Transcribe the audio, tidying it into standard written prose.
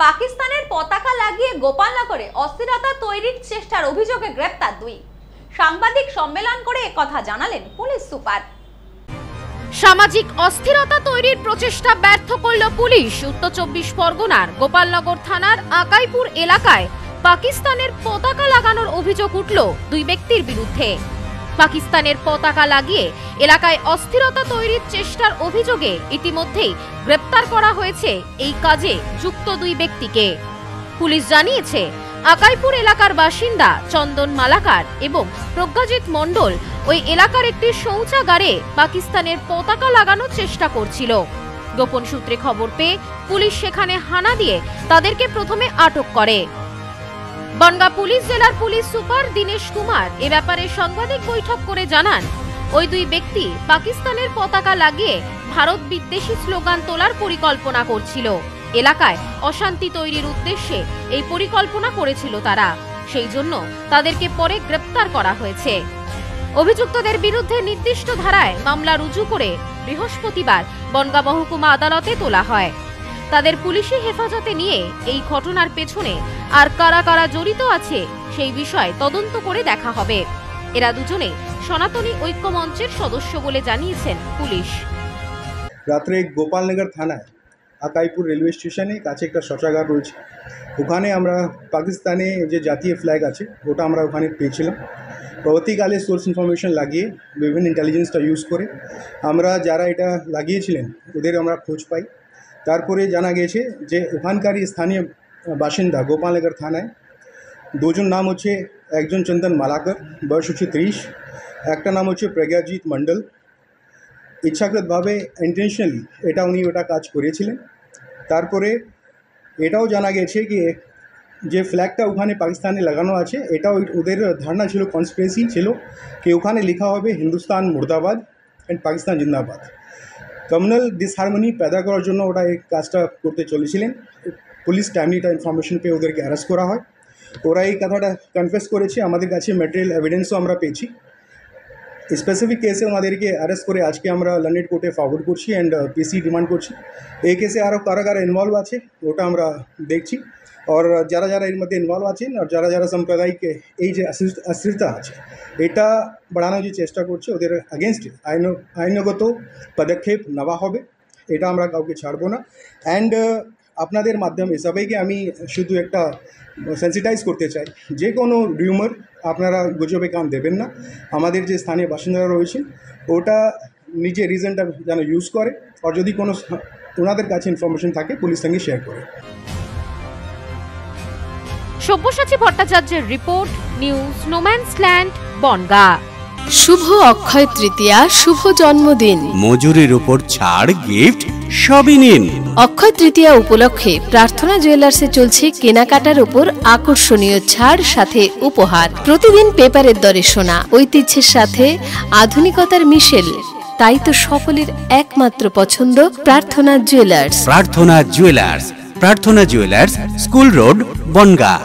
পাকিস্তানের পতাকা লাগিয়ে গোপালনগরে অস্থিরতা তৈরির চেষ্টার অভিযোগে গ্রেপ্তার দুই। সাংবাদিক সম্মেলন করে একথা জানালেন পুলিশ সুপার। সামাজিক অস্থিরতা তৈরির প্রচেষ্টা ব্যর্থ করল পুলিশ। উত্তর ২৪ পরগনার গোপালনগর থানার আকাইপুর এলাকায় পাকিস্তানের পতাকা লাগানোর অভিযোগ উঠল দুই ব্যক্তির বিরুদ্ধে। পাকিস্তানের পতাকা লাগিয়ে এলাকায় অস্থিরতা তৈরির চেষ্টার অভিযোগে ইতিমধ্যেই গ্রেপ্তার করা হয়েছে এই কাজে যুক্ত দুই ব্যক্তিকে। পুলিশ জানিয়েছে, আকাইপুর এলাকার বাসিন্দা চন্দন মালাকার এবং প্রজ্ঞাজিৎ মণ্ডল ওই এলাকার একটি শৌচাগারে পাকিস্তানের পতাকা লাগানোর চেষ্টা করছিল। গোপন সূত্রে খবর পেয়ে পুলিশ সেখানে হানা দিয়ে তাদেরকে প্রথমে আটক করে। বনগাঁ পুলিশ জেলার পুলিশ সুপার দীনেশ কুমার এ ব্যাপারে সাংবাদিক বৈঠক করে জানান, ওই দুই ব্যক্তি পাকিস্তানের পতাকা লাগিয়ে ভারত বিদ্বেষী স্লোগান তোলার পরিকল্পনা করছিল। এলাকায় অশান্তি তৈরির উদ্দেশ্যে এই পরিকল্পনা করেছিল তারা, সেই জন্য তাদেরকে পরে গ্রেপ্তার করা হয়েছে। অভিযুক্তদের বিরুদ্ধে নির্দিষ্ট ধারায় মামলা রুজু করে বৃহস্পতিবার বনগাঁ মহকুমা আদালতে তোলা হয়। তাদের পুলিশি হেফাজতে নিয়ে এই ঘটনার পেছনে আর কারা কারা জড়িত আছে সেই বিষয়ে তদন্ত করে দেখা হবে। এরা দুজনে সনাতনী ঐক্য মঞ্চের সদস্য বলে জানিয়েছেন পুলিশ। রাত্রে গোপালনগর থানায় আকাইপুর রেলওয়ে স্টেশনে কাছে একটা শৌচাগার রয়েছে, ওখানে আমরা পাকিস্তানে যে জাতীয় ফ্ল্যাগ আছে ওটা আমরা ওখানে পেয়েছিলাম। পরবর্তীকালে সোর্স ইনফরমেশন লাগিয়ে বিভিন্ন ইন্টেলিজেন্সটা ইউজ করে আমরা যারা এটা লাগিয়েছিলেন ওদের আমরা খোঁজ পাই। তারপরে জানা গেছে যে ওখানকারই স্থানীয় বাসিন্দা গোপালনগর থানায় দুজন নাম হচ্ছে, একজন চন্দন মালাকার বয়স হচ্ছে 30, একটা নাম হচ্ছে প্রজ্ঞাজিৎ মণ্ডল। ইচ্ছাকৃতভাবে ইন্টেনশনালি উনি ওটা কাজ করেছিলেন। তারপরে এটাও জানা গেছে কি যে ফ্ল্যাগটা ওখানে পাকিস্তানে লাগানো আছে এটা ওদের ধারণা ছিল, কনস্পিরেসি ছিল কি ওখানে লেখা হবে হিন্দুস্তান মুর্দাবাদ অ্যান্ড পাকিস্তান জিন্দাবাদ। কমিউনাল ডিসহারমনি पैदा করার জন্য ওটা এই কাজটা করতে চলেছিলেন। পুলিশ টাইমলিটা ইনফরমেশন পেয়ে ওদেরকে অ্যারেস্ট করা হয়। ওরা এই কথাটা কনফেস করেছে, আমাদের কাছে ম্যাটেরিয়াল এভিডেন্সও আমরা পেয়েছি। স্পেসিফিক কেসে ওনাদেরকে অ্যারেস্ট করে আজকে আমরা লন্ডন কোর্টে ফরওয়ার্ড করছি অ্যান্ড পিসি ডিমান্ড করছি। এই কেসে আরও কারা কারা ইনভলভ আছে ওটা আমরা দেখছি, আর যারা যারা এর মধ্যে ইনভলভ আছেন আর যারা যারা সাম্প্রদায়িক এই যে অস্থিরতা আছে এটা বাড়ানোর যে চেষ্টা করছে ওদের আগেনস্টে আইনগত পদক্ষেপ নেওয়া হবে, এটা আমরা কাউকে ছাড়বো না। অ্যান্ড আপনাদের মাধ্যমে সবাইকে আমি শুধু একটা সেন্সিটাইজ করতে চাই, যে কোনো রিউমার আপনারা গুজবে কান দেবেন না। আমাদের যে স্থানীয় বাসিন্দারা রয়েছেন ওটা নিজে রিজনটা যেন ইউজ করে, আর যদি কোনো ওনাদের কাছে ইনফরমেশন থাকে পুলিশের সঙ্গে শেয়ার করে। সব্যসাচী ভট্টাচার্যের রিপোর্ট, নিউজ নোম্যান্সল্যান্ড, বনগাঁ। শুভ অক্ষয় তৃতীয়া, শুভ জন্মদিন, মজুরির উপর ছাড়, গিফট সবই নিন। অক্ষয় তৃতীয়া উপলক্ষে প্রার্থনা জুয়েলার্সে চলছে কেনাকাটার উপর আকর্ষণীয় ছাড়, সাথে উপহার। প্রতিদিন পেপারের দরে সোনা, ঐতিহ্যের সাথে আধুনিকতার মিশেল। তাই তো সকলের একমাত্র পছন্দ প্রার্থনা জুয়েলার্স। প্রার্থনা জুয়েলার্স, প্রার্থনা জুয়েলার্স, স্কুল রোড, বনগাঁ।